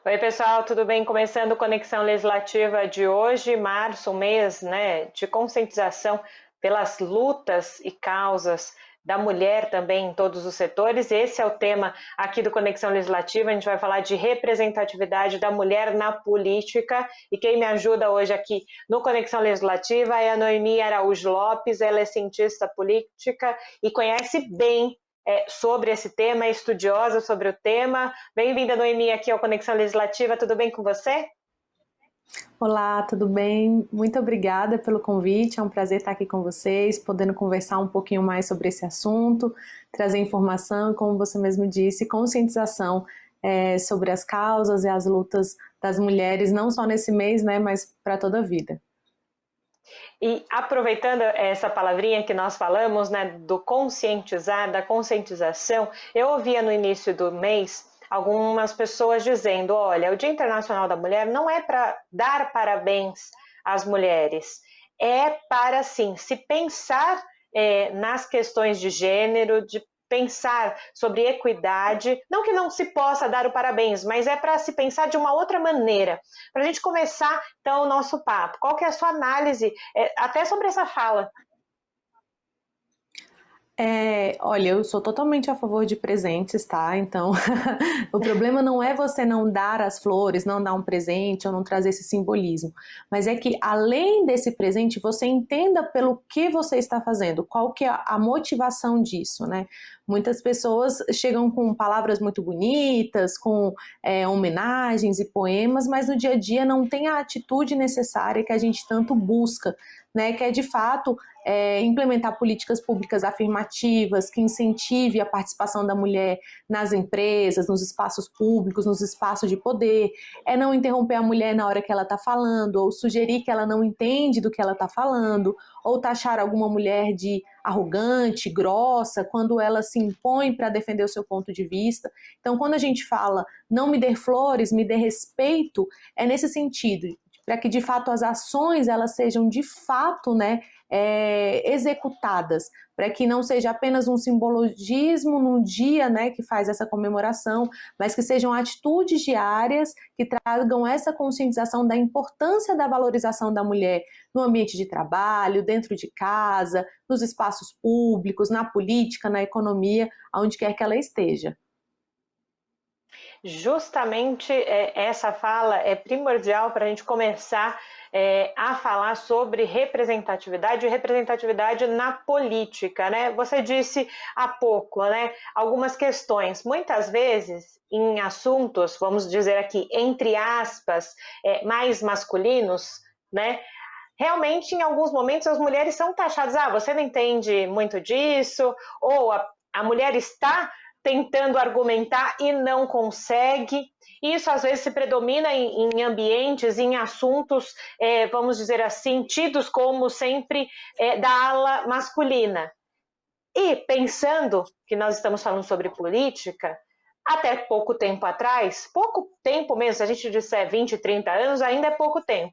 Oi, pessoal, tudo bem? Começando Conexão Legislativa de hoje, março, um mês, né, de conscientização pelas lutas e causas da mulher também em todos os setores. Esse é o tema aqui do Conexão Legislativa. A gente vai falar de representatividade da mulher na política. E quem me ajuda hoje aqui no Conexão Legislativa é a Noemi Araújo Lopes. Ela é cientista política e conhece bem sobre esse tema, é estudiosa sobre o tema. Bem-vinda, Noemi, aqui ao Conexão Legislativa. Tudo bem com você? Olá, tudo bem? Muito obrigada pelo convite. É um prazer estar aqui com vocês, podendo conversar um pouquinho mais sobre esse assunto, trazer informação, como você mesmo disse, conscientização sobre as causas e as lutas das mulheres, não só nesse mês, né, mas para toda a vida. E aproveitando essa palavrinha que nós falamos, né, do conscientizar, da conscientização, eu ouvia no início do mês algumas pessoas dizendo, olha, o Dia Internacional da Mulher não é para dar parabéns às mulheres, é para, sim, se pensar nas questões de gênero, de pensar sobre equidade, não que não se possa dar o parabéns, mas é para se pensar de uma outra maneira. Para a gente começar, então, o nosso papo, qual que é a sua análise, até sobre essa fala? Olha, eu sou totalmente a favor de presentes, tá? Então, o problema não é você não dar as flores, não dar um presente ou não trazer esse simbolismo, mas é que além desse presente, você entenda pelo que você está fazendo, qual que é a motivação disso, né? Muitas pessoas chegam com palavras muito bonitas, com homenagens e poemas, mas no dia a dia não tem a atitude necessária que a gente tanto busca, né? Que é de fato implementar políticas públicas afirmativas que incentive a participação da mulher nas empresas, nos espaços públicos, nos espaços de poder, não interromper a mulher na hora que ela está falando, ou sugerir que ela não entende do que ela está falando, ou taxar alguma mulher de arrogante, grossa, quando ela se impõe para defender o seu ponto de vista. Então, quando a gente fala não me dê flores, me dê respeito, é nesse sentido, para que de fato as ações elas sejam de fato, né, executadas, para que não seja apenas um simbologismo num dia, né, que faz essa comemoração, mas que sejam atitudes diárias que tragam essa conscientização da importância da valorização da mulher no ambiente de trabalho, dentro de casa, nos espaços públicos, na política, na economia, aonde quer que ela esteja. Justamente essa fala é primordial para a gente começar a falar sobre representatividade e representatividade na política, né? Você disse há pouco, né? Algumas questões, muitas vezes em assuntos, vamos dizer aqui, entre aspas, mais masculinos, né? Realmente, em alguns momentos, as mulheres são taxadas, você não entende muito disso, ou a mulher está tentando argumentar e não consegue. Isso às vezes se predomina em ambientes, em assuntos, vamos dizer assim, tidos como sempre da ala masculina. E pensando que nós estamos falando sobre política, até pouco tempo atrás, pouco tempo mesmo, se a gente disser 20, 30 anos, ainda é pouco tempo,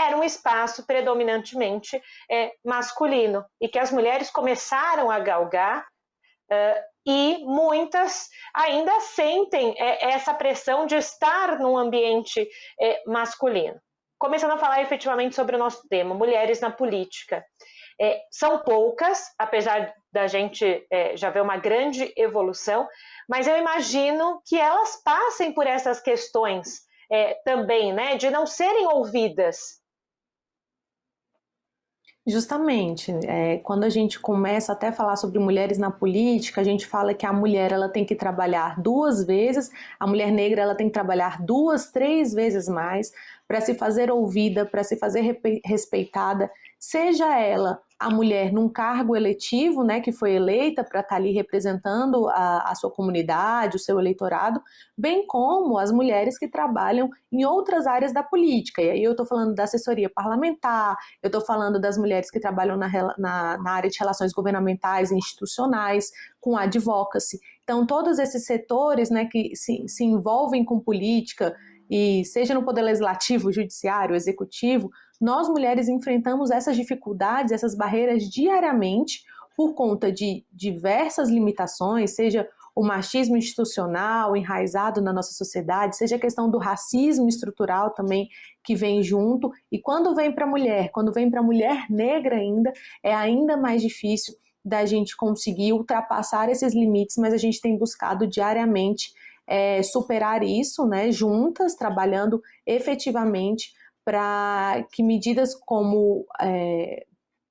era um espaço predominantemente masculino e que as mulheres começaram a galgar e muitas ainda sentem essa pressão de estar num ambiente masculino. Começando a falar efetivamente sobre o nosso tema, mulheres na política. São poucas, apesar da gente já ver uma grande evolução, mas eu imagino que elas passem por essas questões também, né, de não serem ouvidas. Justamente, quando a gente começa até a falar sobre mulheres na política, a gente fala que a mulher ela tem que trabalhar 2 vezes, a mulher negra ela tem que trabalhar 2, 3 vezes mais para se fazer ouvida, para se fazer respeitada, seja ela a mulher num cargo eletivo, né, que foi eleita para estar ali representando a sua comunidade, o seu eleitorado, bem como as mulheres que trabalham em outras áreas da política. E aí eu estou falando da assessoria parlamentar, eu estou falando das mulheres que trabalham na área de relações governamentais e institucionais, com advocacy. Então, todos esses setores, né, que se envolvem com política, e seja no poder legislativo, judiciário, executivo, nós mulheres enfrentamos essas dificuldades, essas barreiras diariamente por conta de diversas limitações, seja o machismo institucional enraizado na nossa sociedade, seja a questão do racismo estrutural também que vem junto, e quando vem para a mulher negra é ainda mais difícil da gente conseguir ultrapassar esses limites, mas a gente tem buscado diariamente superar isso, né, juntas, trabalhando efetivamente para que medidas como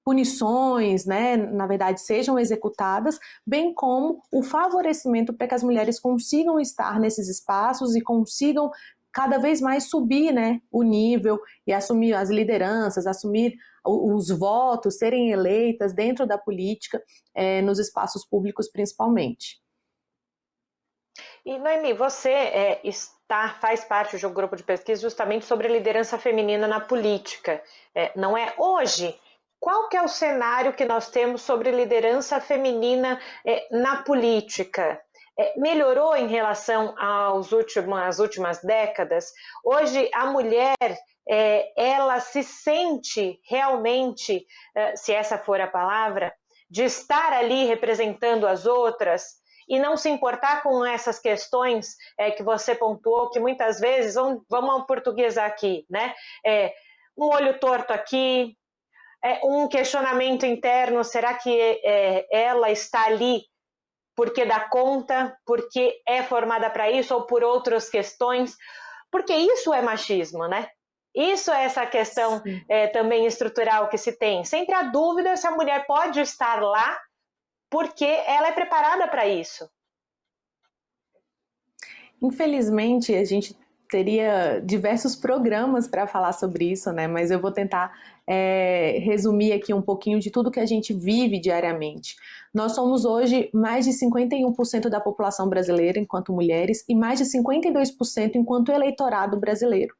punições, né, na verdade, sejam executadas, bem como o favorecimento para que as mulheres consigam estar nesses espaços e consigam cada vez mais subir, né, o nível e assumir as lideranças, assumir os votos, serem eleitas dentro da política, nos espaços públicos principalmente. E, Noemi, você faz parte de um grupo de pesquisa justamente sobre liderança feminina na política, não é? Hoje, qual que é o cenário que nós temos sobre liderança feminina na política? Melhorou em relação às últimas décadas? Hoje, a mulher, ela se sente realmente, se essa for a palavra, de estar ali representando as outras, e não se importar com essas questões que você pontuou, que muitas vezes, vamos ao português aqui, né? Um olho torto aqui, um questionamento interno, será que ela está ali porque dá conta, porque é formada para isso ou por outras questões? Porque isso é machismo, né? Isso é essa questão também estrutural que se tem. Sempre há dúvida se a mulher pode estar lá porque ela é preparada para isso. Infelizmente, a gente teria diversos programas para falar sobre isso, né? Mas eu vou tentar resumir aqui um pouquinho de tudo que a gente vive diariamente. Nós somos hoje mais de 51% da população brasileira enquanto mulheres e mais de 52% enquanto eleitorado brasileiro.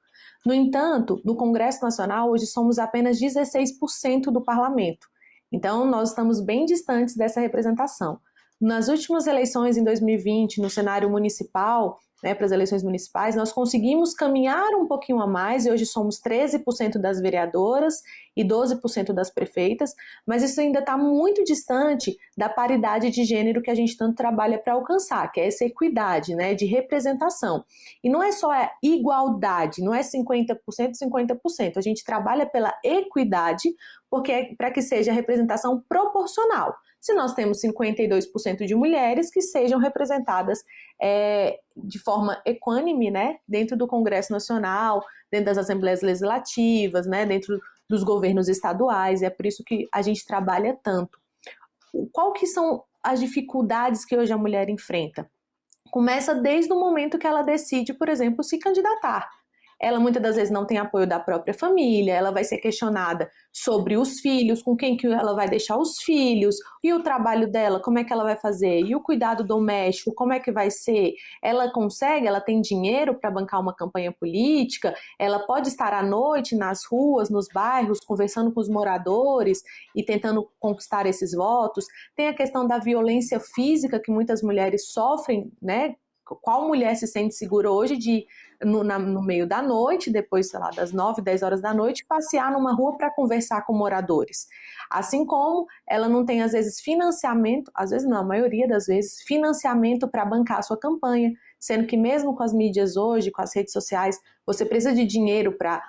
No entanto, no Congresso Nacional, hoje somos apenas 16% do parlamento. Então, nós estamos bem distantes dessa representação. Nas últimas eleições, em 2020, no cenário municipal, né, para as eleições municipais, nós conseguimos caminhar um pouquinho a mais, e hoje somos 13% das vereadoras e 12% das prefeitas, mas isso ainda está muito distante da paridade de gênero que a gente tanto trabalha para alcançar, que é essa equidade, né, de representação. E não é só a igualdade, não é 50%, 50%, a gente trabalha pela equidade, porque é para que seja a representação proporcional. Se nós temos 52% de mulheres, que sejam representadas de forma equânime, né, dentro do Congresso Nacional, dentro das Assembleias Legislativas, né, dentro dos governos estaduais, e é por isso que a gente trabalha tanto. Qual que são as dificuldades que hoje a mulher enfrenta? Começa desde o momento que ela decide, por exemplo, se candidatar. Ela muitas das vezes não tem apoio da própria família, ela vai ser questionada sobre os filhos, com quem que ela vai deixar os filhos, e o trabalho dela, como é que ela vai fazer, e o cuidado doméstico, como é que vai ser? Ela consegue, ela tem dinheiro para bancar uma campanha política, ela pode estar à noite nas ruas, nos bairros, conversando com os moradores e tentando conquistar esses votos. Tem a questão da violência física que muitas mulheres sofrem, né? Qual mulher se sente segura hoje de, no meio da noite, depois, sei lá, das 9, 10 horas da noite, passear numa rua para conversar com moradores? Assim como ela não tem, às vezes, financiamento, às vezes não, a maioria das vezes, financiamento para bancar a sua campanha, sendo que mesmo com as mídias hoje, com as redes sociais, você precisa de dinheiro para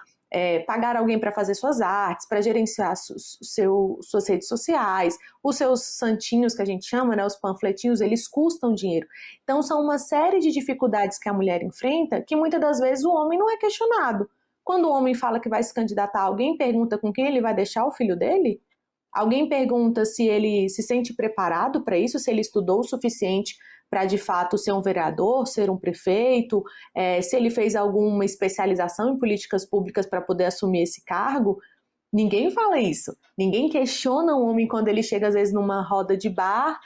pagar alguém para fazer suas artes, para gerenciar suas redes sociais, os seus santinhos que a gente chama, né, os panfletinhos, eles custam dinheiro. Então são uma série de dificuldades que a mulher enfrenta que muitas das vezes o homem não é questionado. Quando o homem fala que vai se candidatar, alguém pergunta com quem ele vai deixar o filho dele? Alguém pergunta se ele se sente preparado para isso, se ele estudou o suficiente para de fato ser um vereador, ser um prefeito, se ele fez alguma especialização em políticas públicas para poder assumir esse cargo. Ninguém fala isso. Ninguém questiona o homem quando ele chega, às vezes, numa roda de bar,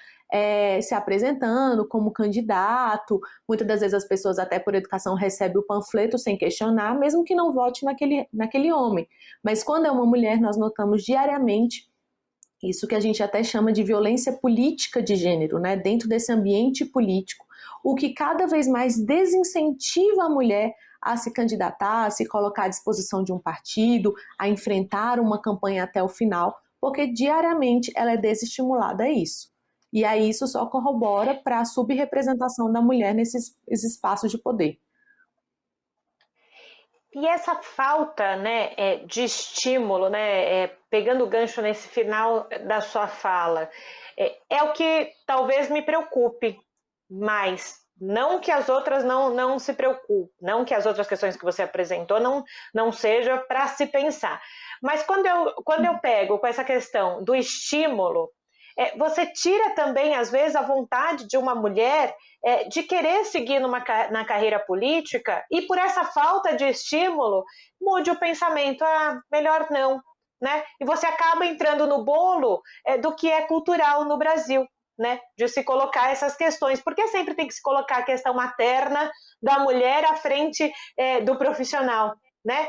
se apresentando como candidato. Muitas das vezes as pessoas, até por educação, recebem o panfleto sem questionar, mesmo que não vote naquele homem. Mas quando é uma mulher, nós notamos diariamente isso que a gente até chama de violência política de gênero, né? Dentro desse ambiente político, o que cada vez mais desincentiva a mulher a se candidatar, a se colocar à disposição de um partido, a enfrentar uma campanha até o final, porque diariamente ela é desestimulada a isso. E aí isso só corrobora para a subrepresentação da mulher nesses espaços de poder. E essa falta, né, de estímulo, né, pegando o gancho nesse final da sua fala, é o que talvez me preocupe mais. Não que as outras não se preocupem, não que as outras questões que você apresentou não seja para se pensar. Mas quando eu pego com essa questão do estímulo, você tira também, às vezes, a vontade de uma mulher de querer seguir na carreira política e por essa falta de estímulo, mude o pensamento, melhor não, né? E você acaba entrando no bolo do que é cultural no Brasil, né? De se colocar essas questões, porque sempre tem que se colocar a questão materna da mulher à frente do profissional, né?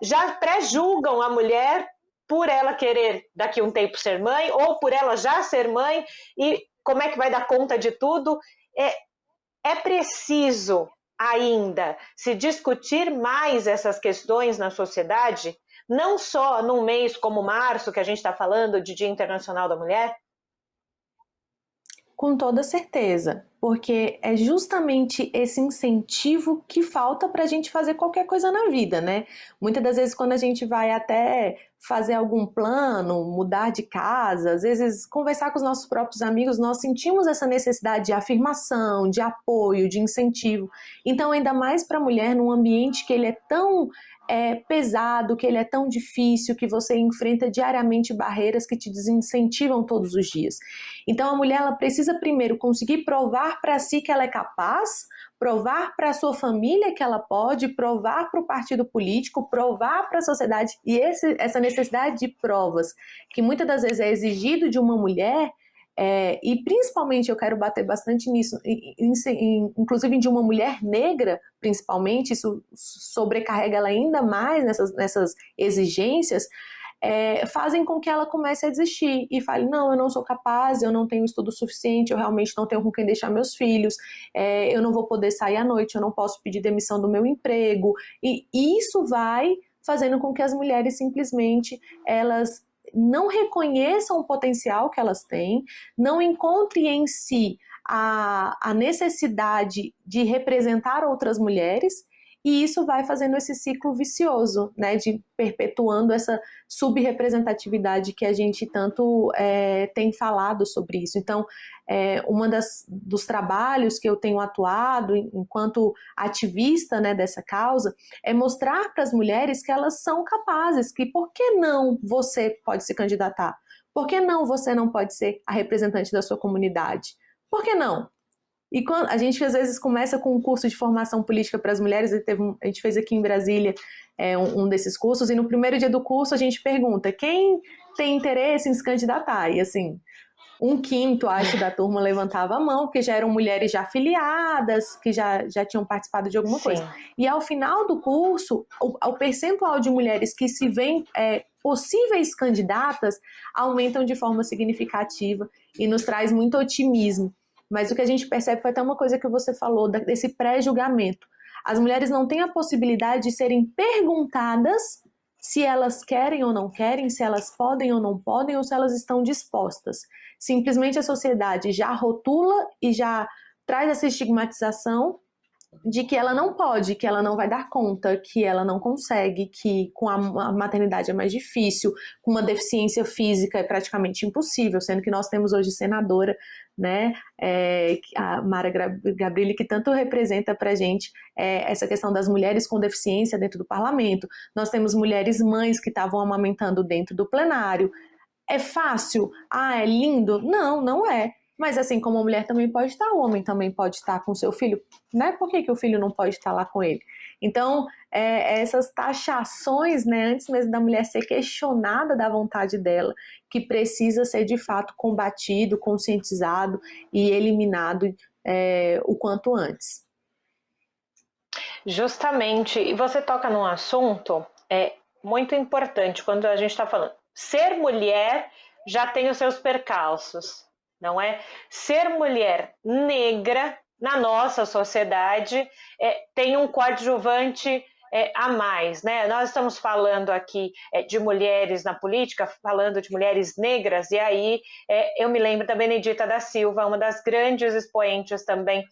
Já pré-julgam a mulher por ela querer daqui a um tempo ser mãe, ou por ela já ser mãe, e como é que vai dar conta de tudo? É preciso ainda se discutir mais essas questões na sociedade, não só num mês como março, que a gente está falando de Dia Internacional da Mulher? Com toda certeza, porque é justamente esse incentivo que falta para a gente fazer qualquer coisa na vida, né? Muitas das vezes, quando a gente vai até fazer algum plano, mudar de casa, às vezes conversar com os nossos próprios amigos, nós sentimos essa necessidade de afirmação, de apoio, de incentivo. Então, ainda mais para a mulher, num ambiente que ele é tão pesado, que ele é tão difícil, que você enfrenta diariamente barreiras que te desincentivam todos os dias. Então a mulher, ela precisa primeiro conseguir provar para si que ela é capaz, provar para a sua família que ela pode, provar para o partido político, provar para a sociedade. E essa necessidade de provas, que muitas das vezes é exigido de uma mulher, e principalmente eu quero bater bastante nisso, inclusive de uma mulher negra, principalmente, isso sobrecarrega ela ainda mais nessas exigências, fazem com que ela comece a desistir e fale, não, eu não sou capaz, eu não tenho estudo suficiente, eu realmente não tenho com quem deixar meus filhos, eu não vou poder sair à noite, eu não posso pedir demissão do meu emprego, e isso vai fazendo com que as mulheres simplesmente, elas não reconheçam o potencial que elas têm, não encontrem em si a necessidade de representar outras mulheres, e isso vai fazendo esse ciclo vicioso, né, de perpetuando essa subrepresentatividade que a gente tanto tem falado sobre isso. Então, dos trabalhos que eu tenho atuado enquanto ativista, né, dessa causa, é mostrar para as mulheres que elas são capazes, que por que não você pode se candidatar? Por que não você não pode ser a representante da sua comunidade? Por que não? E quando a gente às vezes começa com um curso de formação política para as mulheres, a gente fez aqui em Brasília um desses cursos, e no primeiro dia do curso a gente pergunta quem tem interesse em se candidatar, e assim, 1/5, acho, da turma levantava a mão, porque já eram mulheres já afiliadas, que já tinham participado de alguma coisa. E ao final do curso, o percentual de mulheres que se veem possíveis candidatas aumentam de forma significativa e nos traz muito otimismo. Mas o que a gente percebe foi até uma coisa que você falou, desse pré-julgamento. As mulheres não têm a possibilidade de serem perguntadas se elas querem ou não querem, se elas podem ou não podem, ou se elas estão dispostas. Simplesmente a sociedade já rotula e já traz essa estigmatização de que ela não pode, que ela não vai dar conta, que ela não consegue, que com a maternidade é mais difícil, com uma deficiência física é praticamente impossível, sendo que nós temos hoje senadora, né, a Mara Gabrilli, que tanto representa pra gente essa questão das mulheres com deficiência dentro do parlamento. Nós temos mulheres mães que estavam amamentando dentro do plenário. É fácil? É lindo? Não, não é. Mas assim como a mulher também pode estar, o homem também pode estar com seu filho, né? Por que o filho não pode estar lá com ele? Então, essas taxações, né, antes mesmo da mulher ser questionada da vontade dela, que precisa ser de fato combatido, conscientizado e eliminado o quanto antes. Justamente, e você toca num assunto muito importante quando a gente está falando. Ser mulher já tem os seus percalços, não é? Ser mulher negra na nossa sociedade tem um coadjuvante a mais, né? Nós estamos falando aqui de mulheres na política, falando de mulheres negras, e aí eu me lembro da Benedita da Silva, uma das grandes expoentes também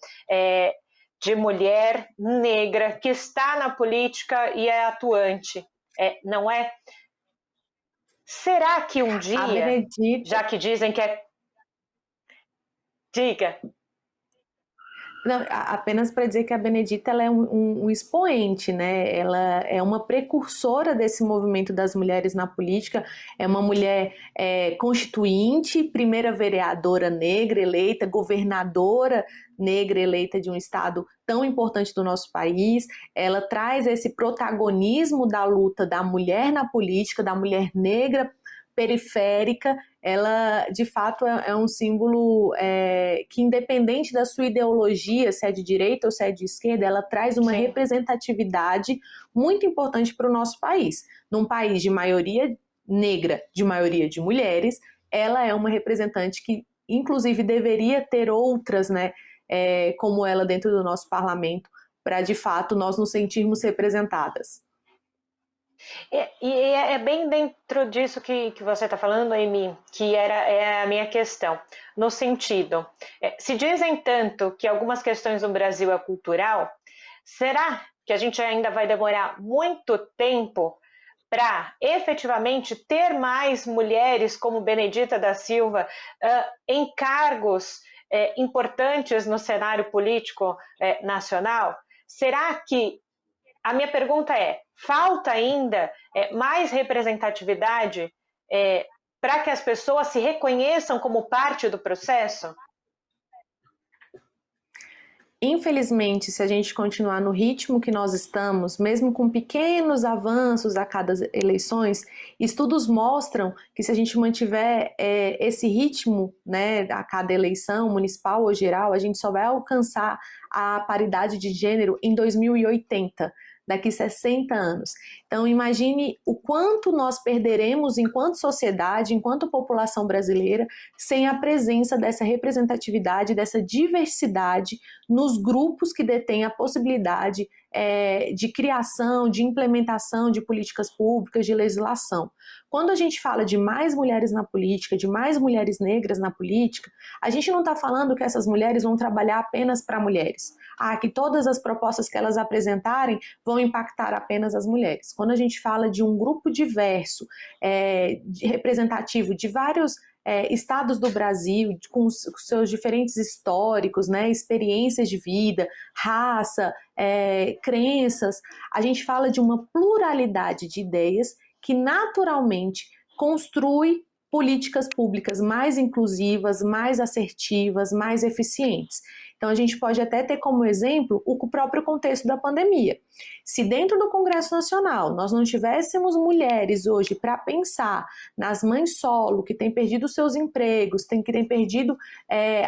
de mulher negra que está na política e é atuante, não é? Será que um A dia, Benedita, já que dizem que é... Diga. não, apenas para dizer que a Benedita ela é um expoente, né? Ela é uma precursora desse movimento das mulheres na política, é uma mulher constituinte, primeira vereadora negra eleita, governadora negra eleita de um estado tão importante do nosso país. Ela traz esse protagonismo da luta da mulher na política, da mulher negra periférica. Ela de fato é um símbolo que, independente da sua ideologia, se é de direita ou se é de esquerda, ela traz uma representatividade muito importante para o nosso país. Num país de maioria negra, de maioria de mulheres, ela é uma representante que, inclusive, deveria ter outras, né, como ela dentro do nosso parlamento, para de fato nós nos sentirmos representadas. E é bem dentro disso que você está falando, Amy, que é a minha questão. No sentido, se dizem tanto que algumas questões no Brasil é cultural, será que a gente ainda vai demorar muito tempo para efetivamente ter mais mulheres como Benedita da Silva em cargos importantes no cenário político nacional? Será que a minha pergunta falta ainda mais representatividade para que as pessoas se reconheçam como parte do processo? Infelizmente, se a gente continuar no ritmo que nós estamos, mesmo com pequenos avanços a cada eleições, estudos mostram que se a gente mantiver esse ritmo, né, a cada eleição, municipal ou geral, a gente só vai alcançar a paridade de gênero em 2080. Daqui 60 anos. Então, imagine o quanto nós perderemos enquanto sociedade, enquanto população brasileira, sem a presença dessa representatividade, dessa diversidade nos grupos que detêm a possibilidade de criação, de implementação de políticas públicas, de legislação. Quando a gente fala de mais mulheres na política, de mais mulheres negras na política, a gente não está falando que essas mulheres vão trabalhar apenas para mulheres. Que todas as propostas que elas apresentarem vão impactar apenas as mulheres. Quando a gente fala de um grupo diverso, representativo de vários estados do Brasil, com seus diferentes históricos, né, experiências de vida, raça, crenças, a gente fala de uma pluralidade de ideias que naturalmente construi políticas públicas mais inclusivas, mais assertivas, mais eficientes. Então, a gente pode até ter como exemplo o próprio contexto da pandemia. Se dentro do Congresso Nacional nós não tivéssemos mulheres hoje para pensar nas mães solo que têm perdido seus empregos, que têm perdido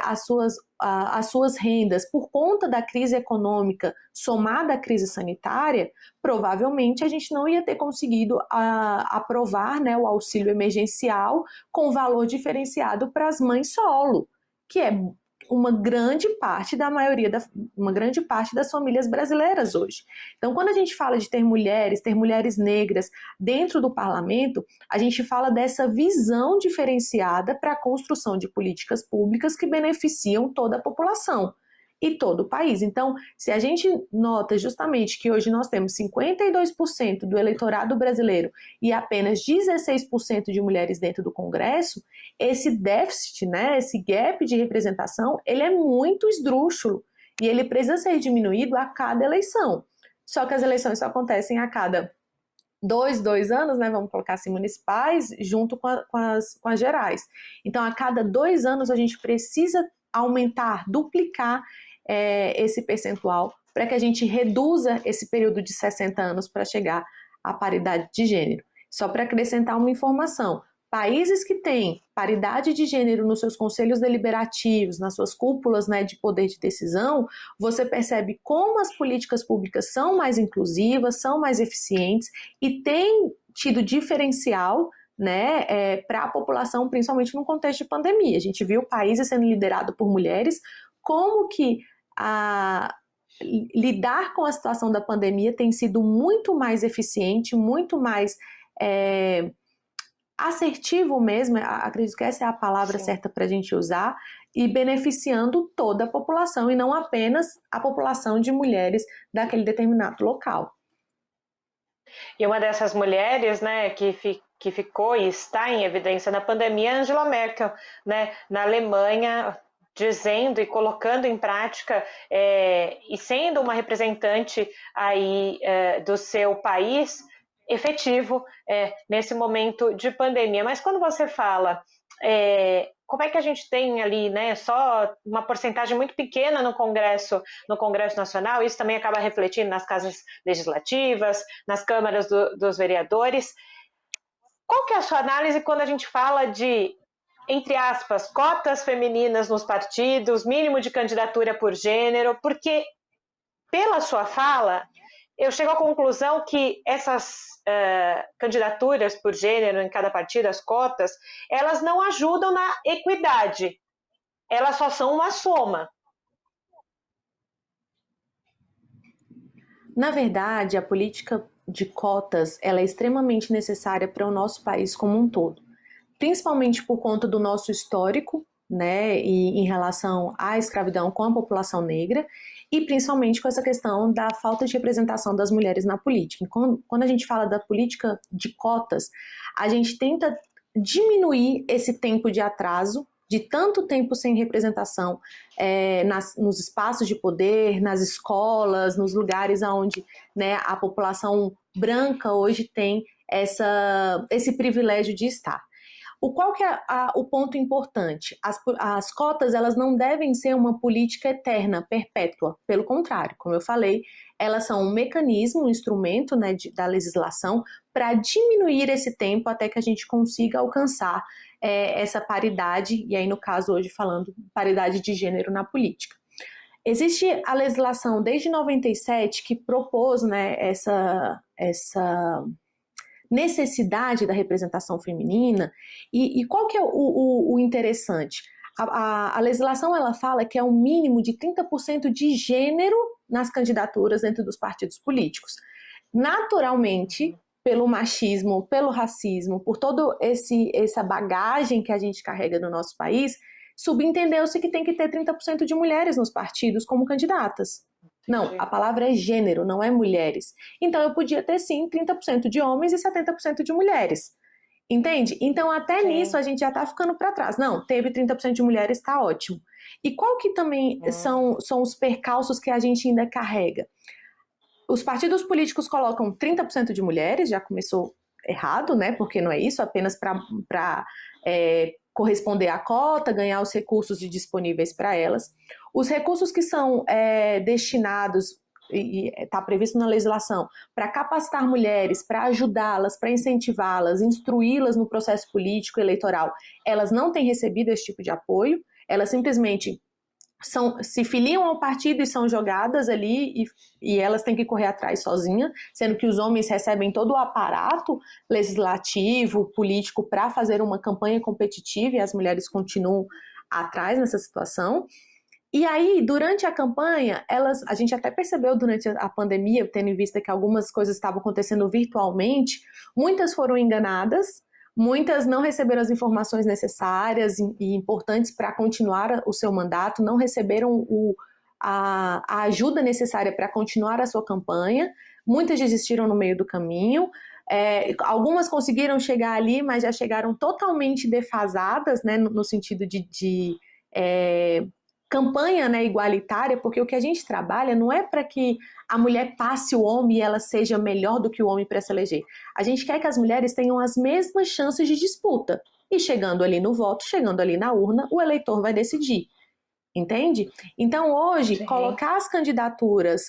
as suas rendas por conta da crise econômica somada à crise sanitária, provavelmente a gente não ia ter conseguido aprovar, né, o auxílio emergencial com valor diferenciado para as mães solo, que é uma grande parte das famílias brasileiras hoje. Então, quando a gente fala de ter mulheres negras dentro do parlamento, a gente fala dessa visão diferenciada para a construção de políticas públicas que beneficiam toda a população e todo o país. Então, se a gente nota justamente que hoje nós temos 52% do eleitorado brasileiro e apenas 16% de mulheres dentro do Congresso, esse déficit, né, esse gap de representação, ele é muito esdrúxulo e ele precisa ser diminuído a cada eleição. Só que as eleições só acontecem a cada dois anos, né, vamos colocar assim, municipais, junto com as gerais. Então, a cada 2 anos a gente precisa aumentar, duplicar esse percentual para que a gente reduza esse período de 60 anos para chegar à paridade de gênero. Só para acrescentar uma informação, países que têm paridade de gênero nos seus conselhos deliberativos, nas suas cúpulas, né, de poder de decisão, você percebe como as políticas públicas são mais inclusivas, são mais eficientes e têm tido diferencial, né, para a população, principalmente no contexto de pandemia. A gente viu países sendo liderados por mulheres, como que lidar com a situação da pandemia tem sido muito mais eficiente, muito mais assertivo mesmo, acredito que essa é a palavra certa para a gente usar, e beneficiando toda a população, e não apenas a população de mulheres daquele determinado local. E uma dessas mulheres, né, que ficou e está em evidência na pandemia é Angela Merkel, né, na Alemanha, dizendo e colocando em prática e sendo uma representante aí do seu país efetivo nesse momento de pandemia. Mas quando você fala como é que a gente tem ali, né, só uma porcentagem muito pequena no Congresso Nacional, isso também acaba refletindo nas casas legislativas, nas câmaras dos vereadores. Qual que é a sua análise quando a gente fala de, entre aspas, cotas femininas nos partidos, mínimo de candidatura por gênero? Porque, pela sua fala, eu chego à conclusão que essas candidaturas por gênero em cada partido, as cotas, elas não ajudam na equidade, elas só são uma soma. Na verdade, a política de cotas ela é extremamente necessária para o nosso país como um todo, principalmente por conta do nosso histórico, né, e em relação à escravidão com a população negra, e principalmente com essa questão da falta de representação das mulheres na política. Quando a gente fala da política de cotas, a gente tenta diminuir esse tempo de atraso, de tanto tempo sem representação nos espaços de poder, nas escolas, nos lugares onde, né, a população branca hoje tem esse privilégio de estar. Qual que é o ponto importante? As cotas elas não devem ser uma política eterna, perpétua. Pelo contrário, como eu falei, elas são um mecanismo, um instrumento, né, da legislação para diminuir esse tempo até que a gente consiga alcançar essa paridade, e aí no caso hoje falando paridade de gênero na política. Existe a legislação desde 97 que propôs, né, essa necessidade da representação feminina, e qual que é o interessante? A legislação ela fala que é um mínimo de 30% de gênero nas candidaturas dentro dos partidos políticos. Naturalmente, pelo machismo, pelo racismo, por toda essa bagagem que a gente carrega no nosso país, subentendeu-se que tem que ter 30% de mulheres nos partidos como candidatas. Não, a palavra é gênero, não é mulheres. Então eu podia ter sim 30% de homens e 70% de mulheres. Entende? Então até nisso a gente já está ficando para trás. Não, teve 30% de mulheres, está ótimo. E qual que também são os percalços que a gente ainda carrega? Os partidos políticos colocam 30% de mulheres, já começou errado, né? Porque não é isso, apenas para corresponder à cota, ganhar os recursos disponíveis para elas. Os recursos que são destinados, e está previsto na legislação, para capacitar mulheres, para ajudá-las, para incentivá-las, instruí-las no processo político eleitoral, elas não têm recebido esse tipo de apoio, elas simplesmente se filiam ao partido e são jogadas ali e elas têm que correr atrás sozinhas, sendo que os homens recebem todo o aparato legislativo, político para fazer uma campanha competitiva e as mulheres continuam atrás nessa situação. E aí, durante a campanha, a gente até percebeu durante a pandemia, tendo em vista que algumas coisas estavam acontecendo virtualmente, muitas foram enganadas, muitas não receberam as informações necessárias e importantes para continuar o seu mandato, não receberam a ajuda necessária para continuar a sua campanha, muitas desistiram no meio do caminho, algumas conseguiram chegar ali, mas já chegaram totalmente defasadas, né, no sentido de campanha, né, igualitária, porque o que a gente trabalha não é para que a mulher passe o homem e ela seja melhor do que o homem para se eleger. A gente quer que as mulheres tenham as mesmas chances de disputa. E chegando ali no voto, chegando ali na urna, o eleitor vai decidir. Entende? Então, hoje, colocar as candidaturas,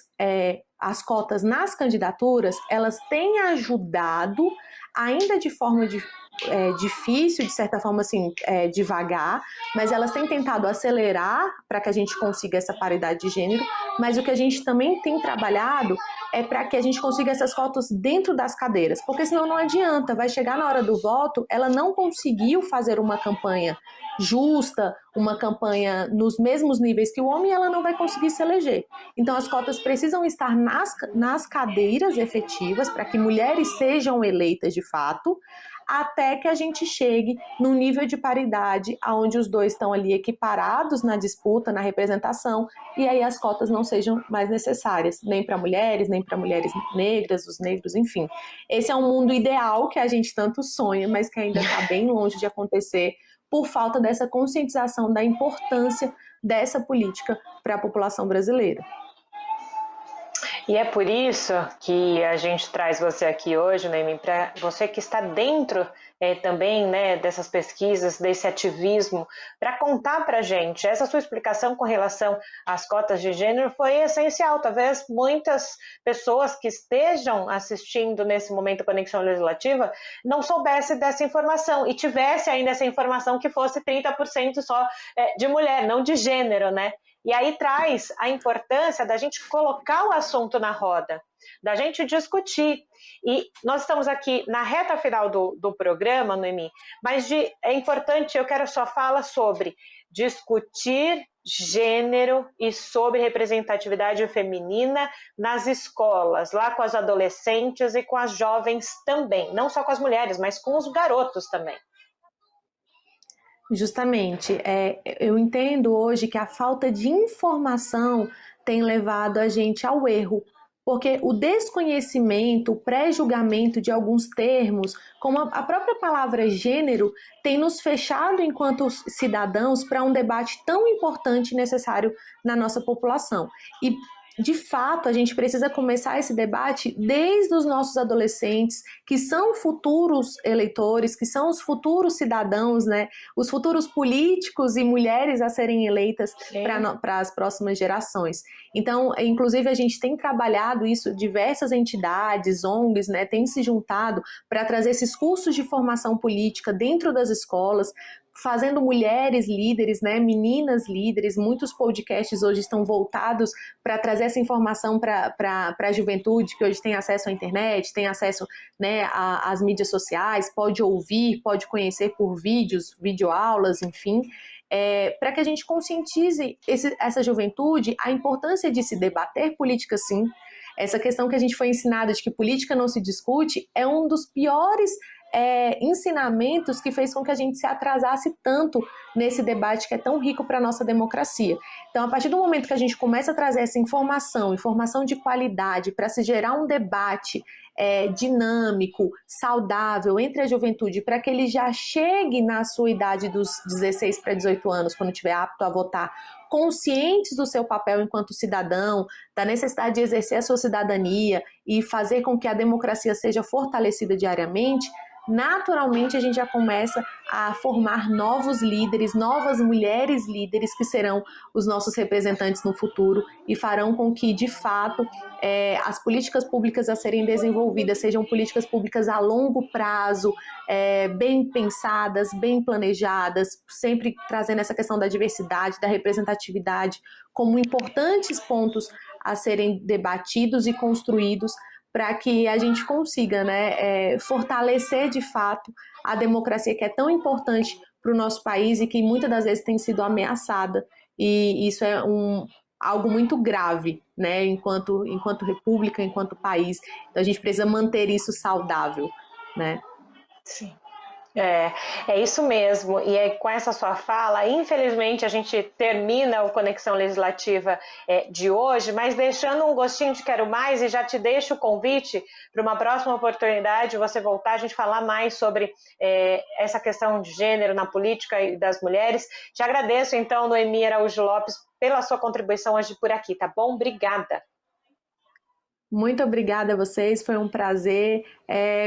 as cotas nas candidaturas, elas têm ajudado, ainda de forma difícil, de certa forma, assim, devagar, mas elas têm tentado acelerar para que a gente consiga essa paridade de gênero, mas o que a gente também tem trabalhado é para que a gente consiga essas cotas dentro das cadeiras, porque senão não adianta, vai chegar na hora do voto, ela não conseguiu fazer uma campanha justa, uma campanha nos mesmos níveis que o homem, ela não vai conseguir se eleger. Então as cotas precisam estar nas cadeiras efetivas para que mulheres sejam eleitas de fato, até que a gente chegue num nível de paridade onde os dois estão ali equiparados na disputa, na representação, e aí as cotas não sejam mais necessárias, nem para mulheres, nem para mulheres negras, os negros, enfim. Esse é um mundo ideal que a gente tanto sonha, mas que ainda está bem longe de acontecer por falta dessa conscientização da importância dessa política para a população brasileira. E é por isso que a gente traz você aqui hoje, Noemi, para você que está dentro também, né, dessas pesquisas, desse ativismo, para contar para a gente. Essa sua explicação com relação às cotas de gênero foi essencial. Talvez muitas pessoas que estejam assistindo nesse momento Conexão Legislativa não soubessem dessa informação e tivesse ainda essa informação que fosse 30% só de mulher, não de gênero, né? E aí traz a importância da gente colocar o assunto na roda, da gente discutir. E nós estamos aqui na reta final do programa, Noemi, mas é importante, eu quero só falar sobre discutir gênero e sobre representatividade feminina nas escolas, lá com as adolescentes e com as jovens também, não só com as mulheres, mas com os garotos também. Justamente, eu entendo hoje que a falta de informação tem levado a gente ao erro, porque o desconhecimento, o pré-julgamento de alguns termos, como a própria palavra gênero, tem nos fechado enquanto cidadãos para um debate tão importante e necessário na nossa população. E de fato, a gente precisa começar esse debate desde os nossos adolescentes, que são futuros eleitores, que são os futuros cidadãos, né? Os futuros políticos e mulheres a serem eleitas para as próximas gerações. Então, inclusive, a gente tem trabalhado isso, diversas entidades, ONGs, né, têm se juntado para trazer esses cursos de formação política dentro das escolas, fazendo mulheres líderes, né, meninas líderes. Muitos podcasts hoje estão voltados para trazer essa informação para a juventude, que hoje tem acesso à internet, tem acesso, né, às mídias sociais, pode ouvir, pode conhecer por vídeos, videoaulas, enfim, para que a gente conscientize essa juventude a importância de se debater política, sim. Essa questão que a gente foi ensinado de que política não se discute é um dos piores ensinamentos que fez com que a gente se atrasasse tanto nesse debate que é tão rico para a nossa democracia. Então, a partir do momento que a gente começa a trazer essa informação de qualidade, para se gerar um debate dinâmico, saudável entre a juventude, para que ele já chegue na sua idade dos 16 para 18 anos, quando estiver apto a votar, conscientes do seu papel enquanto cidadão, da necessidade de exercer a sua cidadania e fazer com que a democracia seja fortalecida diariamente, naturalmente a gente já começa a formar novos líderes, novas mulheres líderes que serão os nossos representantes no futuro e farão com que, de fato, as políticas públicas a serem desenvolvidas sejam políticas públicas a longo prazo, bem pensadas, bem planejadas, sempre trazendo essa questão da diversidade, da representatividade como importantes pontos a serem debatidos e construídos para que a gente consiga, né, fortalecer de fato a democracia que é tão importante para o nosso país e que muitas das vezes tem sido ameaçada, e isso é algo muito grave, né, enquanto república, enquanto país. Então a gente precisa manter isso saudável, né? Sim. É isso mesmo, e com essa sua fala, infelizmente a gente termina o Conexão Legislativa de hoje, mas deixando um gostinho de quero mais, e já te deixo o convite para uma próxima oportunidade, você voltar, a gente falar mais sobre essa questão de gênero na política e das mulheres. Te agradeço então, Noemi Araújo Lopes, pela sua contribuição hoje por aqui, tá bom? Obrigada. Muito obrigada a vocês, foi um prazer.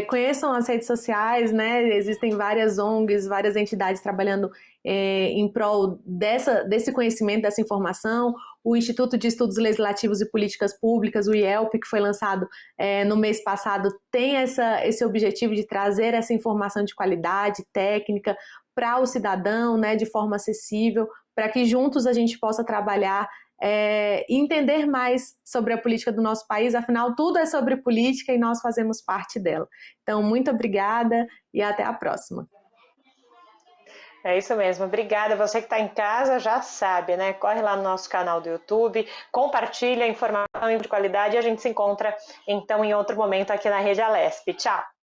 Conheçam as redes sociais, né? Existem várias ONGs, várias entidades trabalhando em prol desse conhecimento, dessa informação. O Instituto de Estudos Legislativos e Políticas Públicas, o IELP, que foi lançado no mês passado, tem esse objetivo de trazer essa informação de qualidade, técnica, para o cidadão, né, de forma acessível, para que juntos a gente possa trabalhar entender mais sobre a política do nosso país, afinal, tudo é sobre política e nós fazemos parte dela. Então, muito obrigada e até a próxima. É isso mesmo, obrigada. Você que está em casa já sabe, né? Corre lá no nosso canal do YouTube, compartilha a informação de qualidade e a gente se encontra então em outro momento aqui na Rede Alesp. Tchau!